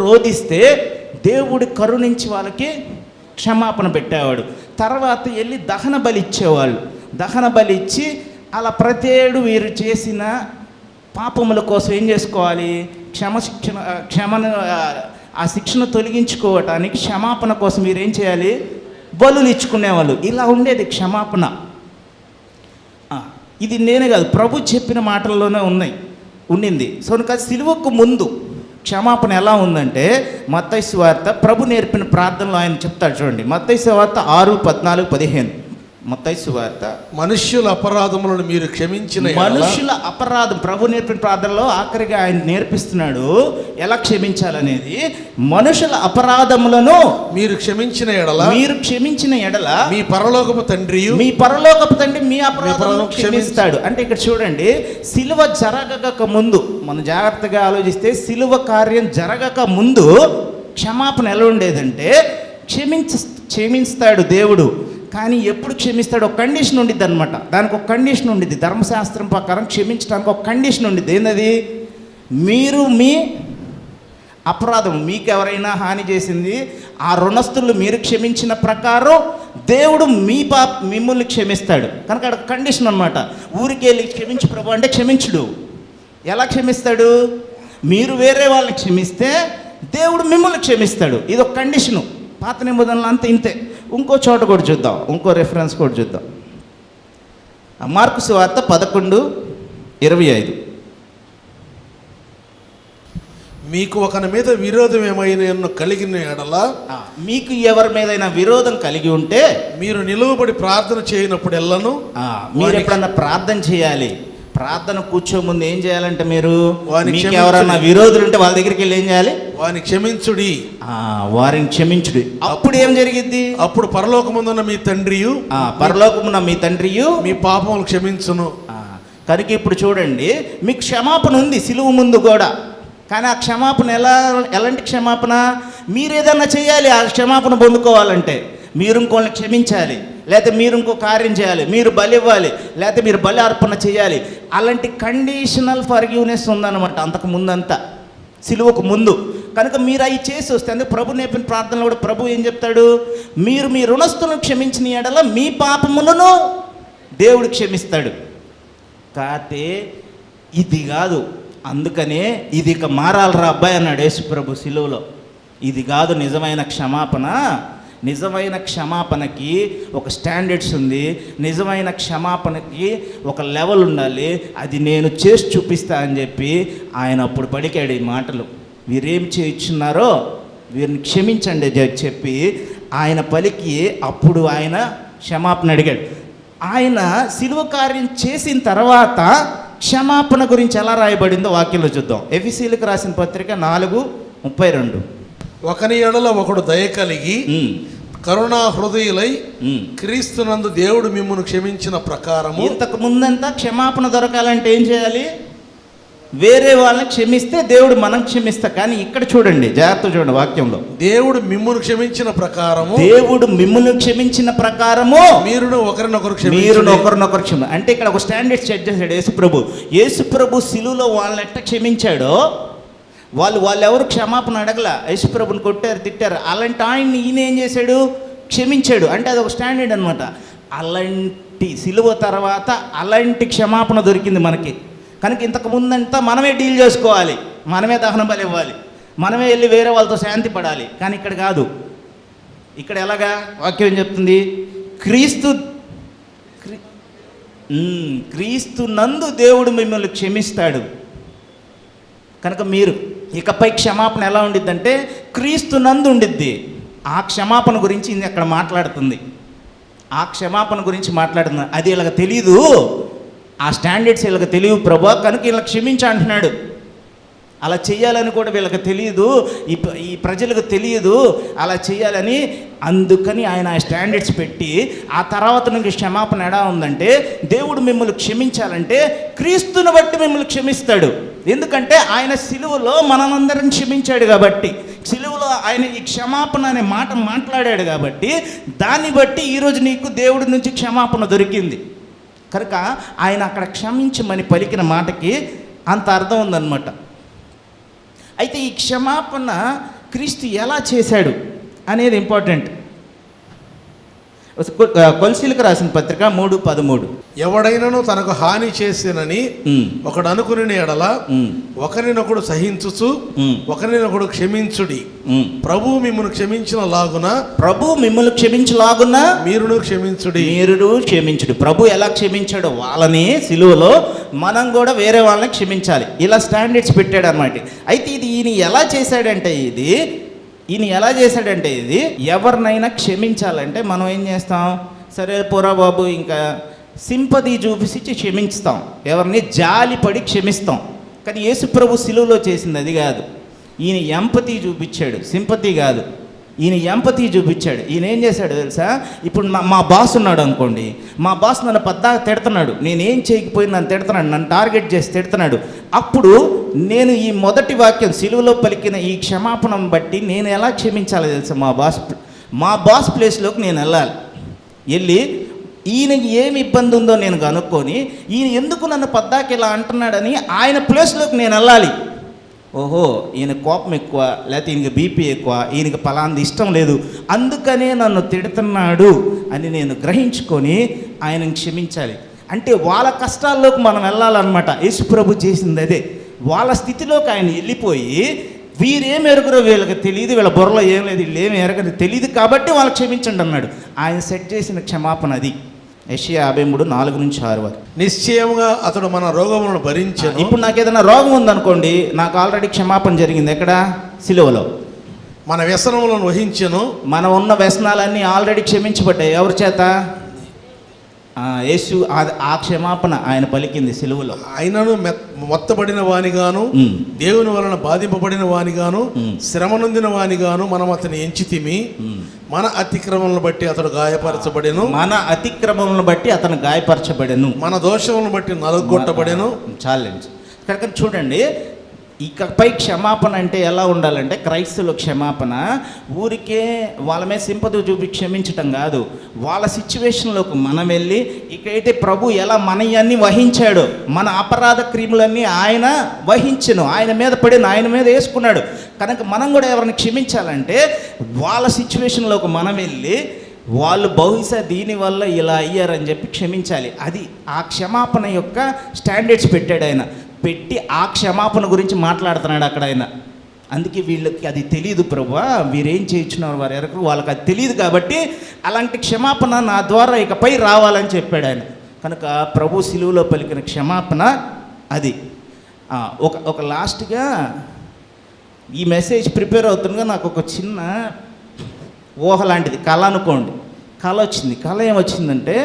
[SPEAKER 3] రోధిస్తే దేవుడి కరుణించి వాళ్ళకి క్షమాపణ పెట్టేవాడు. తర్వాత వెళ్ళి దహన బలి ఇచ్చేవాళ్ళు. దహన బలి ఇచ్చి అలా ప్రతేడు వీరు చేసిన పాపముల కోసం ఏం చేసుకోవాలి, క్షమను ఆ శిక్షను తొలగించుకోవటానికి క్షమాపణ కోసం వీరు ఏం చేయాలి, బలులు ఇచ్చుకునేవాళ్ళు. ఇలా ఉండేది క్షమాపణ. ఇది నేనే కాదు, ప్రభు చెప్పిన మాటల్లోనే ఉండింది. సో సిలువకు ముందు క్షమాపణ ఎలా ఉందంటే, మత్తయి సువార్త ప్రభు నేర్పిన ప్రార్థనలో ఆయన చెప్తాడు చూడండి. మత్తయి సువార్త 6:14-15. మత్తయి సువార్త,
[SPEAKER 1] మనుష్యుల అపరాధములను మీరు క్షమించిన,
[SPEAKER 3] మనుషుల అపరాధం ప్రభు నేర్పిన ప్రార్థనలో ఆఖరిగా ఆయన నేర్పిస్తున్నాడు ఎలా క్షమించాలనేది. మనుషుల అపరాధములను మీరు క్షమించిన ఎడల మీ పరలోకపు తండ్రి మీ అపరాధములను క్షమిస్తాడు. అంటే ఇక్కడ చూడండి, సిలువ జరగక ముందు, మనం జాగ్రత్తగా ఆలోచిస్తే సిలువ కార్యం జరగక ముందు క్షమాపణ ఎలా ఉండేదంటే, క్షమిస్తాడు దేవుడు. కానీ ఎప్పుడు క్షమిస్తాడు, ఒక కండిషన్ ఉండిద్ది అనమాట. దానికి ఒక కండిషన్ ఉండిద్ది. ధర్మశాస్త్రం ప్రకారం క్షమించడానికి ఒక కండిషన్ ఉండిద్ది. ఏంటది, మీరు మీ అపరాధం, మీకు ఎవరైనా హాని చేసింది ఆ రుణస్తులు మీరు క్షమించిన ప్రకారం దేవుడు మిమ్మల్ని క్షమిస్తాడు. కనుక అక్కడ కండిషన్ అనమాట. ఊరికి వెళ్ళి క్షమించు ప్రభు అంటే క్షమించుడు. ఎలా క్షమిస్తాడు, మీరు వేరే వాళ్ళని క్షమిస్తే దేవుడు మిమ్మల్ని క్షమిస్తాడు. ఇది ఒక కండిషను. పాత నిబంధనలు అంతా ఇంతే. ఇంకో చోట కూడా చూద్దాం, ఇంకో రెఫరెన్స్ కూడా చూద్దాం. మార్కు సువార్త 11:25.
[SPEAKER 1] మీకు ఒకని మీద విరోధం ఏమైనా కలిగిన ఎడల
[SPEAKER 3] మీకు ఎవరి మీదైనా విరోధం కలిగి ఉంటే
[SPEAKER 1] మీరు నిలువబడి ప్రార్థన చేయనప్పుడెల్లను
[SPEAKER 3] మీరు ఎప్పుడన్నా ప్రార్థన చేయాలి. ప్రార్థన కూర్చో ముందు ఏం చేయాలంటే మీరు
[SPEAKER 1] వారిని
[SPEAKER 3] మీకు
[SPEAKER 1] క్షమించుడి.
[SPEAKER 3] ఎవరన్నా విరోధులు ఉంటే వాళ్ళ దగ్గరికి వెళ్ళి ఏం చేయాలి?
[SPEAKER 1] వారిని క్షమించుడి.
[SPEAKER 3] వారిని క్షమించుడి. అప్పుడు ఏం జరిగిద్ది?
[SPEAKER 1] అప్పుడు పరలోకమందున్న మీ తండ్రియు
[SPEAKER 3] పరలోకమున్న మీ తండ్రియు
[SPEAKER 1] మీ పాపములు క్షమించును.
[SPEAKER 3] కనుక ఇప్పుడు చూడండి, మీకు క్షమాపణ ఉంది సిలువ ముందు కూడా. కానీ ఆ క్షమాపణ ఎలాంటి క్షమాపణ? మీరు ఏదన్నా చేయాలి ఆ క్షమాపణ పొందుకోవాలంటే. మీరు ఇంకోళ్ళని క్షమించాలి, లేకపోతే మీరు ఇంకో కార్యం చేయాలి, మీరు బలి ఇవ్వాలి, లేకపోతే మీరు బలి అర్పణ చేయాలి. అలాంటి కండిషనల్ ఫర్గివ్నెస్ ఉందన్నమాట అంతకు ముందంతా, సిలువకు ముందు. కనుక మీరు అవి చేసి వస్తే, అందుకే ప్రభు నేర్పిన ప్రార్థనలో కూడా ప్రభు ఏం చెప్తాడు? మీరు మీ రుణస్తులను క్షమించిన ఎడల మీ పాపములను దేవుడు క్షమిస్తాడు. కాతే ఇది కాదు. అందుకనే ఇది ఇక మారాలరా అబ్బాయి అన్నాడు యేసు ప్రభు సిలువలో. ఇది కాదు నిజమైన క్షమాపణ. నిజమైన క్షమాపణకి ఒక స్టాండర్డ్స్ ఉంది. నిజమైన క్షమాపణకి ఒక లెవెల్ ఉండాలి. అది నేను చేసి చూపిస్తా అని చెప్పి ఆయన అప్పుడు పలికాడు ఈ మాటలు. వీరేం చేయించున్నారో వీరిని క్షమించండి చెప్పి ఆయన పలికి అప్పుడు ఆయన క్షమాపణ అడిగాడు. ఆయన సిలువ కార్యం చేసిన తర్వాత క్షమాపణ గురించి ఎలా రాయబడిందో వాక్యంలో చూద్దాం. ఎఫెసీయులకు రాసిన పత్రిక 4:32.
[SPEAKER 1] ఒకని ఎడల ఒకడు దయ కలిగి కరుణా హృదయులై క్రీస్తునందు దేవుడు మిమ్మును క్షమించిన ప్రకారము.
[SPEAKER 3] ఇంతకు ముందంతా క్షమాపణ దొరకాలంటే ఏం చేయాలి? వేరే వాళ్ళని క్షమిస్తే దేవుడు మనం క్షమిస్తా. కానీ ఇక్కడ చూడండి, జాగ్రత్త చూడండి వాక్యంలో. దేవుడు
[SPEAKER 1] మిమ్మును క్షమించిన ప్రకారము,
[SPEAKER 3] దేవుడు మిమ్మును క్షమించిన ప్రకారము
[SPEAKER 1] మీరును ఒకరినొకరు
[SPEAKER 3] క్షమ. అంటే ఇక్కడ ఒక స్టాండర్డ్ సెట్ చేశాడు యేసుప్రభు. యేసుప్రభు సిలువలో వాళ్ళని ఎట్ట క్షమించాడో, వాళ్ళు ఎవరు క్షమాపణ అడగల, యేసుప్రభుని కొట్టారు, తిట్టారు. అలాంటి ఆయన్ని ఈయన ఏం చేశాడు? క్షమించాడు. అంటే అది ఒక స్టాండర్డ్ అనమాట. అలాంటి సిలువ తర్వాత అలాంటి క్షమాపణ దొరికింది మనకి. కనుక ఇంతకు ముందంతా మనమే డీల్ చేసుకోవాలి, మనమే దహన బలి ఇవ్వాలి, మనమే వెళ్ళి వేరే వాళ్ళతో శాంతి పడాలి. కానీ ఇక్కడ కాదు. ఇక్కడ ఎలాగా వాక్యం ఏం చెప్తుంది? క్రీస్తు నందు దేవుడు మిమ్మల్ని క్షమిస్తాడు. కనుక మీరు ఇకపై క్షమాపణ ఎలా ఉండిద్దంటే క్రీస్తు నందు ఉండిద్ది. ఆ క్షమాపణ గురించి ఇది అక్కడ మాట్లాడుతుంది. ఆ క్షమాపణ గురించి మాట్లాడుతుంది. అది ఇలాగ తెలీదు, ఆ స్టాండర్డ్స్ వీళ్ళకి తెలియదు ప్రభా, కనుక వీళ్ళకి క్షమించ అంటున్నాడు. అలా చేయాలని కూడా వీళ్ళకి తెలియదు, ఈ ప్రజలకు తెలియదు అలా చేయాలని. అందుకని ఆయన ఆ స్టాండర్డ్స్ పెట్టి ఆ తర్వాత నుంచి క్షమాపణ ఎలా ఉందంటే, దేవుడు మిమ్మల్ని క్షమించాలంటే క్రీస్తుని బట్టి మిమ్మల్ని క్షమిస్తాడు. ఎందుకంటే ఆయన సిలువలో మనమందరిని క్షమించాడు కాబట్టి, సిలువలో ఆయన ఈ క్షమాపణ అనే మాట మాట్లాడాడు కాబట్టి, దాన్ని బట్టి ఈరోజు నీకు దేవుడి నుంచి క్షమాపణ దొరికింది. కనుక ఆయన అక్కడ క్షమించమని పలికిన మాటకి అంత అర్థం ఉందన్నమాట. అయితే ఈ క్షమాపణ క్రీస్తు ఎలా చేశాడు అనేది ఇంపార్టెంట్. కొలసీలకు రాసిన పత్రిక 3:13.
[SPEAKER 1] ఎవడైనాను తనకు హాని చేసినని ఒకడు అనుకుని ఎడల ఒకరినొకడు సహించుచు ఒకరినొకడు క్షమించుడి. ప్రభు మిమ్మల్ని క్షమించలాగున మీరును క్షమించుడి. ప్రభు ఎలా క్షమించాడో వాళ్ళని సిలువలో మనం కూడా వేరే వాళ్ళని క్షమించాలి. ఇలా స్టాండర్డ్స్ పెట్టాడు అన్నమాట. అయితే ఇది ఈయన ఎలా చేశాడంటే ఇది ఎవరినైనా క్షమించాలంటే మనం ఏం చేస్తాం? సరే పోరా బాబు, ఇంకా సింపతి చూపించి క్షమించుతాం, ఎవరిని జాలిపడి క్షమిస్తాం. కానీ యేసుప్రభు సిలువలో చేసింది అది కాదు. ఈయన ఎంపతి చూపించాడు, సింపతి కాదు. ఈయన ఎంపతి చూపించాడు. ఈయన ఏం చేశాడు తెలుసా? ఇప్పుడు మా బాస్ ఉన్నాడు అనుకోండి, మా బాస్ నన్ను పద్దాగా తిడుతున్నాడు, నేనేం చేయకపోయినా నన్ను తిడుతున్నాడు, నన్ను టార్గెట్ చేసి తిడుతున్నాడు. అప్పుడు నేను ఈ మొదటి వాక్యం సిలువలో పలికిన ఈ క్షమాపణను బట్టి నేను ఎలా క్షమించాలి తెలుసా? మా బాస్ ప్లేస్లోకి నేను వెళ్ళి ఈయనకి ఏమి ఇబ్బంది ఉందో నేను కనుక్కొని, ఈయన ఎందుకు నన్ను పద్దాకి ఇలా అంటున్నాడని ఆయన ప్లేస్లోకి నేను వెళ్ళాలి. ఓహో, ఈయన కోపం ఎక్కువ, లేకపోతే ఈయనకి బీపీ ఎక్కువ, ఈయనకి పలాంది ఇష్టం లేదు, అందుకనే నన్ను తిడుతున్నాడు అని నేను గ్రహించుకొని ఆయనను క్షమించాలి. అంటే వాళ్ళ కష్టాల్లోకి మనం వెళ్ళాలన్నమాట. యేసుప్రభు చేసింది అదే. వాళ్ళ స్థితిలోకి ఆయన వెళ్ళిపోయి, వీరేం ఎరుగురో వీళ్ళకి తెలియదు, వీళ్ళ బుర్రలో ఏం లేదు, వీళ్ళు ఏమి ఎరగని తెలియదు కాబట్టి వాళ్ళు క్షమించండి అన్నాడు. ఆయన సెట్ చేసిన క్షమాపణ అది. యెషయా 53:4-6 వరకు.
[SPEAKER 4] నిశ్చయముగా అతడు మన రోగములను భరించెను.
[SPEAKER 1] ఇప్పుడు నాకు ఏదైనా రోగం ఉందనుకోండి, నాకు ఆల్రెడీ క్షమాపణ జరిగింది. ఎక్కడ? సిలువలో.
[SPEAKER 4] మన వ్యసనములను వహించెను.
[SPEAKER 1] మనం ఉన్న వ్యసనాలన్నీ ఆల్రెడీ క్షమించబడ్డాయి. ఎవరి చేత? యేసు. ఆ క్షమాపణ ఆయన పలికింది సిలువలో.
[SPEAKER 4] ఆయనను మొత్తబడిన వానిగాను, దేవుని వలన బాధింపబడిన వానిగాను, శ్రమ నొందిన వానిగాను మనం అతని ఎంచితిమి. మన అతిక్రమలను బట్టి అతడు గాయపరచబడెను.
[SPEAKER 1] మన అతిక్రమములను బట్టి అతను గాయపరచబడెను.
[SPEAKER 4] మన దోషములను బట్టి నలుగొట్టబడెను.
[SPEAKER 1] ఛాలెంజ్. కనుక చూడండి, ఇకపై క్షమాపణ అంటే ఎలా ఉండాలంటే, క్రైస్తవుల క్షమాపణ ఊరికే వాళ్ళ మీద సింపతి చూపి క్షమించటం కాదు. వాళ్ళ సిచ్యువేషన్లోకి మనం వెళ్ళి, ఇకైతే ప్రభు ఎలా మనయన్నీ వహించాడు, మన అపరాధ క్రియములన్నీ ఆయన వహించను, ఆయన మీద పడిన, ఆయన మీద వేసుకున్నాడు. కనుక మనం కూడా ఎవరిని క్షమించాలంటే వాళ్ళ సిచ్యువేషన్లోకి మనం వెళ్ళి, వాళ్ళు బహుశా దీనివల్ల ఇలా అయ్యారని చెప్పి క్షమించాలి. అది ఆ క్షమాపణ యొక్క స్టాండర్డ్స్ పెట్టాడు ఆయన. పెట్టి ఆ క్షమాపణ గురించి మాట్లాడుతున్నాడు అక్కడ ఆయన. అందుకే వీళ్ళకి అది తెలియదు ప్రభువా, వీరేం చేయించున్నారు వారు ఎరకు, వాళ్ళకి అది తెలియదు. కాబట్టి అలాంటి క్షమాపణ నా ద్వారా ఇకపై రావాలని చెప్పాడు ఆయన. కనుక ప్రభు సిలువలో పలికిన క్షమాపణ అది. ఒక లాస్ట్గా ఈ మెసేజ్ ప్రిపేర్ అవుతుండగా నాకు ఒక చిన్న ఊహ లాంటిది, కళ అనుకోండి. కళ వచ్చింది. కళ ఏమొచ్చిందంటే,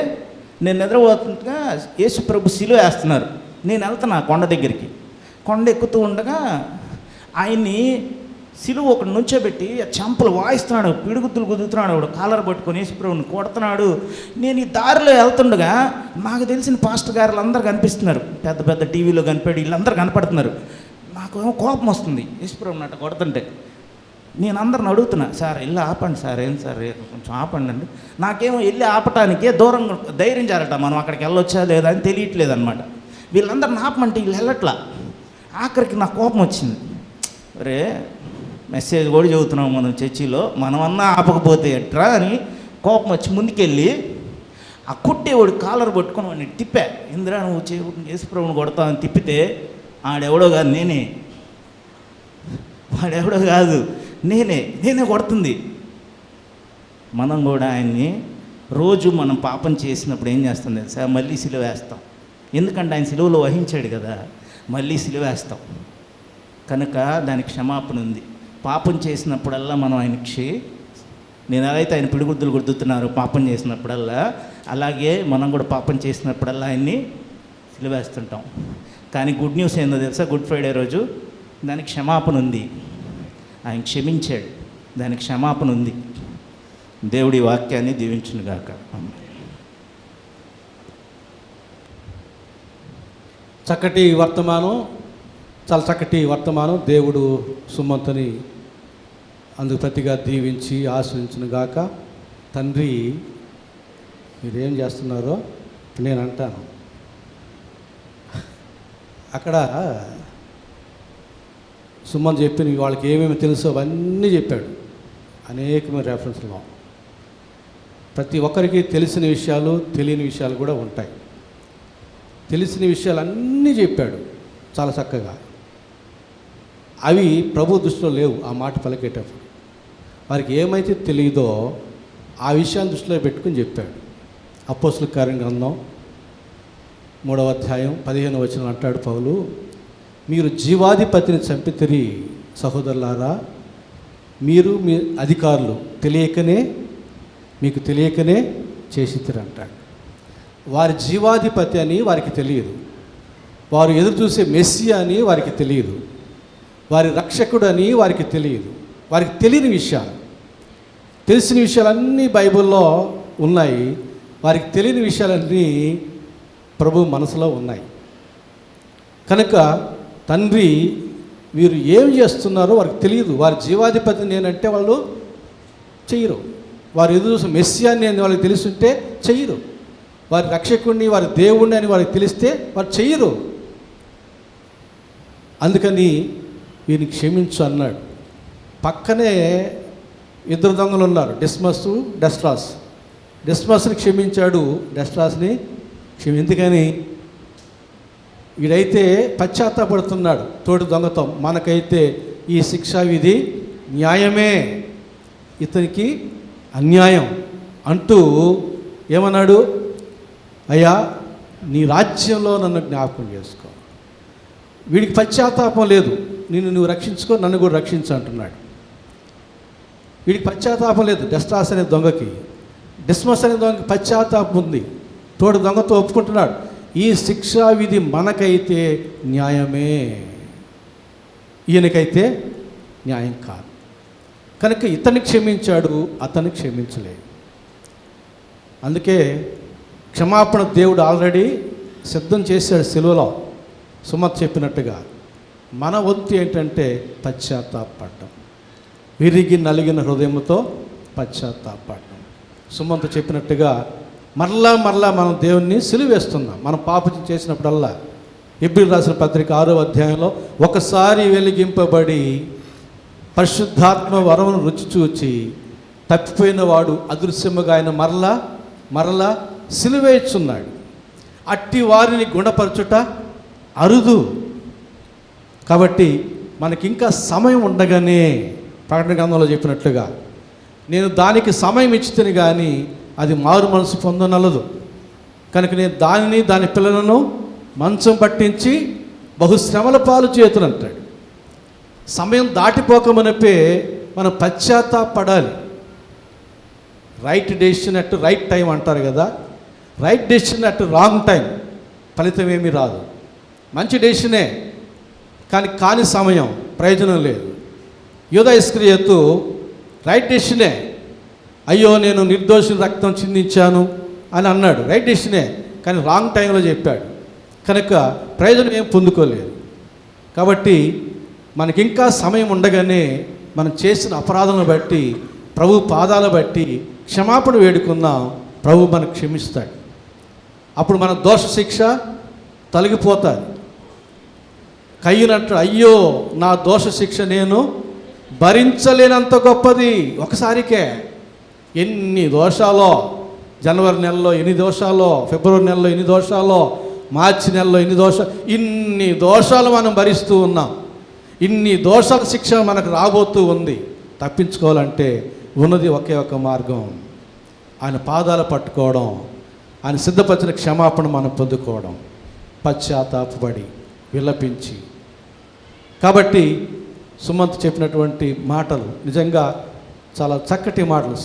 [SPEAKER 1] నేను నిద్రపోతుండగా యేసు ప్రభు సిలువ వేస్తున్నారు. నేను వెళ్తున్నా కొండ దగ్గరికి. కొండ ఎక్కుతూ ఉండగా ఆయన్ని సిలువ ఒకటి నుంచోబెట్టి చెంపలు వాయిస్తున్నాడు, పిడుగుతులు కుదురుతున్నాడు. వాడు కాలర్ పట్టుకొని యేసుప్రభుని కొడుతున్నాడు. నేను ఈ దారిలో వెళ్తుండగా నాకు తెలిసిన పాస్టర్ గారులు అందరూ కనిపిస్తున్నారు, పెద్ద పెద్ద టీవీలో కనిపెట్టి వీళ్ళందరూ కనపడుతున్నారు. నాకు ఏమో కోపం వస్తుంది యేసుప్రభుని అట్ట కొడుతుంటే. నేను అందరిని అడుగుతున్నా, సార్ వెళ్ళి ఆపండి సార్, ఏం సార్ కొంచెం ఆపండి అండి. నాకేమో వెళ్ళి ఆపటానికే దూరంగా ధైర్యం జరగట, మనం అక్కడికి వెళ్ళొచ్చా లేదా అని తెలియట్లేదు అనమాట. వీళ్ళందరిని ఆపమంటే వీళ్ళు వెళ్ళట్లా. ఆఖరికి నాకు కోపం వచ్చింది. రే, మెసేజ్ కూడా చదువుతున్నాం మనం చర్చిలో, మనమన్నా ఆపకపోతే ఎట్రా అని కోపం వచ్చి ముందుకెళ్ళి ఆ కుట్టేవాడు కాలర్ పట్టుకొని వాడిని తిప్పా. ఇందిరా నువ్వు యేసుప్రభుని కొడతావని తిప్పితే, ఆడెవడో కాదు నేనే, వాడెవడో కాదు నేనే కొడుతుంది. మనం కూడా ఆయన్ని రోజు మనం పాపం చేసినప్పుడు ఏం చేస్తాం తెలుసా? మళ్ళీ సిలువ వేస్తాం. ఎందుకంటే ఆయన సిలువలో వహించాడు కదా, మళ్ళీ సిలువ వేస్తాం. కనుక దానికి క్షమాపణ ఉంది. పాపం చేసినప్పుడల్లా మనం ఆయనకి, నేను ఎలా అయితే ఆయన పిడిగుద్దులు గుర్తున్నారు పాపం చేసినప్పుడల్లా, అలాగే మనం కూడా పాపం చేసినప్పుడల్లా ఆయన్ని సిలువ వేస్తుంటాం. కానీ గుడ్ న్యూస్ ఏందో తెలుసా? గుడ్ ఫ్రైడే రోజు దానికి క్షమాపణ ఉంది. ఆయన క్షమించాడు, దానికి క్షమాపణ ఉంది. దేవుడి వాక్యాన్ని దీవించునుగాక.
[SPEAKER 5] చక్కటి వర్తమానం, చాలా చక్కటి వర్తమానం. దేవుడు సుమంతుని అందుకు ప్రతిగా దీవించి ఆశ్రయించును గాక. తండ్రి, మీరేం చేస్తున్నారో నేను అంటాను. అక్కడ సుమన్ చెప్పిన వాళ్ళకి ఏమేమి తెలుసో అవన్నీ చెప్పాడు. అనేకమైన రెఫరెన్స్లో ప్రతి ఒక్కరికి తెలిసిన విషయాలు, తెలియని విషయాలు కూడా ఉంటాయి. తెలిసిన విషయాలన్నీ చెప్పాడు చాలా చక్కగా. అవి ప్రభు దృష్టిలో లేవు. ఆ మాట పలికేటప్పుడు వారికి ఏమైతే తెలియదో ఆ విషయాన్ని దృష్టిలో పెట్టుకుని చెప్పాడు. అపోస్తలుల కార్యం గ్రంథం 3వ అధ్యాయం 15వ వచనం అంటాడు పౌలు, మీరు జీవాధిపతిని చంపితిరి సహోదరులారా, మీరు మీ అధికారులు మీకు తెలియకనే చేసితిరి అంటాడు. వారి జీవాధిపతి అని వారికి తెలియదు, వారు ఎదురు చూసే మెస్సియా అని వారికి తెలియదు, వారి రక్షకుడు అని వారికి తెలియదు. వారికి తెలియని విషయాలు, తెలిసిన విషయాలన్నీ బైబిల్లో ఉన్నాయి. వారికి తెలియని విషయాలన్నీ ప్రభు మనసులో ఉన్నాయి. కనుక తండ్రి, వీరు ఏం చేస్తున్నారో వారికి తెలియదు. వారి జీవాధిపతి నేనంటే వాళ్ళు చెయ్యరు. వారు ఎదురు చూసే మెస్సియాని అని వాళ్ళకి తెలుసుంటే చెయ్యరు. వారి రక్షకుడిని, వారి దేవుడిని అని వారికి తెలిస్తే వారు చెయ్యరు. అందుకని వీరిని క్షమించు అన్నాడు. పక్కనే ఇద్దరు దొంగలు ఉన్నారు, డిస్మస్, డెస్ట్రాస్. డిస్మస్ని క్షమించాడు, డెస్ట్రాస్ని ఎందుకని? వీడైతే పశ్చాత్తాపడుతున్నాడు తోటి దొంగతో, మనకైతే ఈ శిక్షా విధి న్యాయమే, ఇతనికి అన్యాయం అంటూ ఏమన్నాడు? అయ్యా నీ రాజ్యంలో నన్ను జ్ఞాపకం చేసుకో. వీడికి పశ్చాత్తాపం లేదు, నువ్వు రక్షించుకో, నన్ను కూడా రక్షించు అంటున్నాడు. వీడికి పశ్చాత్తాపం లేదు. డెస్టాస్ అనే దొంగకి, డిస్మస్ అనే దొంగకి పశ్చాత్తాపం ఉంది. తోడు దొంగతో ఒప్పుకుంటున్నాడు. ఈ శిక్షా విధి మనకైతే న్యాయమే, ఈయనకైతే న్యాయం కాదు. కనుక ఇతన్ని క్షమించాడు, అతన్ని క్షమించలేదు. అందుకే క్షమాపణ దేవుడు ఆల్రెడీ సిద్ధం చేశాడు సిలువలో. సుమత్ చెప్పినట్టుగా మన వంతు ఏంటంటే పశ్చాత్తాపడటం, విరిగి నలిగిన హృదయంతో పశ్చాత్తాపడటం. సుమంత్ చెప్పినట్టుగా మరలా మనం దేవుణ్ణి సిలువేస్తున్నాం. మనం పాపం చేసినప్పుడల్లా. హెబ్రీయులకు రాసిన పత్రిక 6వ అధ్యాయంలో ఒకసారి వెలిగింపబడి పరిశుద్ధాత్మ వరమును రుచి చూచి తప్పిపోయిన వాడు అదృశ్యముగా ఆయన మరలా సిలువేస్తున్నాడు. అట్టి వారిని గుణపరచుట అరుదు. కాబట్టి మనకింకా సమయం ఉండగానే ప్రకటన గ్రంథంలో చెప్పినట్లుగా నేను దానికి సమయం ఇచ్చితేనే కానీ అది మారు మనసు పొందనలదు. కనుక నేను దాని పిల్లలను మంచం పట్టించి బహుశ్రమల పాలు చేతునంటాడు. సమయం దాటిపోకమనిపే మనం పశ్చాత్తాపడాలి. Right decision at right time అంటారు కదా. Right decision at wrong time ఫలితం ఏమీ రాదు. మంచి డెసిషనే కాని సమయం ప్రయోజనం లేదు. యూదా ఇస్కరియోతు రైట్ డెసిషనే, అయ్యో నేను నిర్దోషి రక్తం చిందించాను అని అన్నాడు. రైట్ డెసిషనే, కానీ రాంగ్ టైంలో చెప్పాడు. కనుక ప్రయోజనం ఏం పొందుకోలేదు. కాబట్టి మనకింకా సమయం ఉండగానే మనం చేసిన అపరాధాలను బట్టి ప్రభు పాదాలు బట్టి క్షమాపణ వేడుకుందాం. ప్రభు మనకు క్షమిస్తాడు. అప్పుడు మన దోష శిక్ష తొలగిపోతుంది. కయ్యనట్టు అయ్యో నా దోష శిక్ష నేను భరించలేనంత గొప్పది. ఒకసారికే ఎన్ని దోషాలో, జనవరి నెలలో ఎన్ని దోషాలో, ఫిబ్రవరి నెలలో ఎన్ని దోషాలో, మార్చి నెలలో ఇన్ని దోషాలు మనం భరిస్తూ ఉన్నాం. ఇన్ని దోషాల శిక్ష మనకు రాబోతూ ఉంది. తప్పించుకోవాలంటే ఉన్నది ఒకే ఒక మార్గం, ఆయన పాదాలు పట్టుకోవడం, ఆయన సిద్ధపరిచిన క్షమాపణ మనం పొందుకోవడం, పశ్చాత్తాపడి విలపించి. కాబట్టి సుమంత్ చెప్పినటువంటి మాటలు నిజంగా చాలా చక్కటి మాటలు.